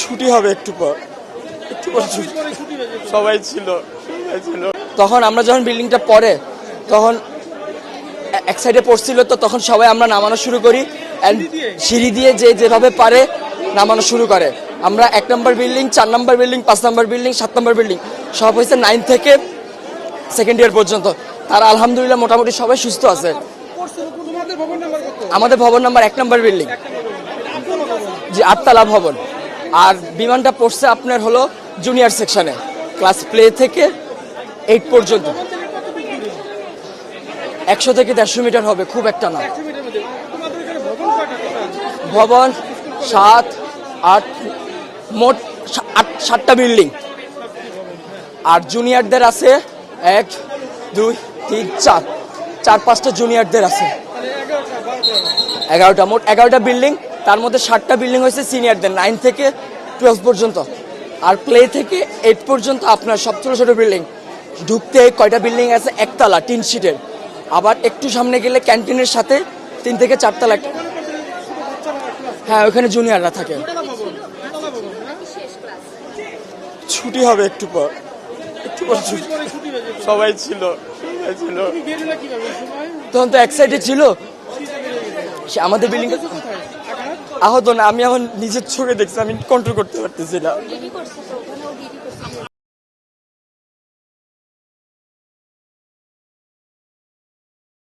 ছুটি হবে একটু পর সবাই ছিল তখন আমরা যখন বিল্ডিংটা পড়ে তখন এক সাইডে পড়ছিল, তো তখন সবাই আমরা নামানো শুরু করি। সিঁড়ি দিয়ে যে যেভাবে পারে নামানো শুরু করে। আমরা 1 নম্বর বিল্ডিং, 4 নম্বর বিল্ডিং, 5 নম্বর বিল্ডিং, 7 নম্বর বিল্ডিং সব হয়েছে 9 থেকে সেকেন্ড ইয়ার পর্যন্ত। তারা আলহামদুলিল্লাহ মোটামুটি সবাই সুস্থ আছে। আমাদের ভবন নাম্বার 1 নম্বর বিল্ডিং, জি 8 তলা ভবন। আর বিমানটা পড়ছে আপনার হলো জুনিয়র সেকশনে, ক্লাস প্লে থেকে 8 পর্যন্ত। 100 থেকে 150 মিটার হবে, খুব একটা না। ভবন 7, 8, মোট 7টা বিল্ডিং। আর জুনিয়রদের আছে 1, 2, 3, 4-5টা জুনিয়রদের আছে 11টা, মোট 11টা বিল্ডিং। তার মধ্যে 7টা বিল্ডিং হয়েছে সিনিয়রদের 9 থেকে 12 পর্যন্ত। আর প্লে থেকে 8 পর্যন্ত আপনার সব ছোটো ছোটো বিল্ডিং। ঢুকতে কয়টা বিল্ডিং আছে, 1 তলা টিন শিটের। আবার একটু সামনে গেলে ক্যান্টিনের সাথে 3 থেকে 4 তলা। হ্যাঁ, ওখানে জুনিয়ররা থাকে। ছুটি হবে একটু পর সবাই ছিল তখন তো এক সাইডে ছিল। সে আমাদের বিল্ডিং আহত না, আমি এখন নিজের চোখে দেখছি, আমি কন্ট্রোল করতে পারতেছি না।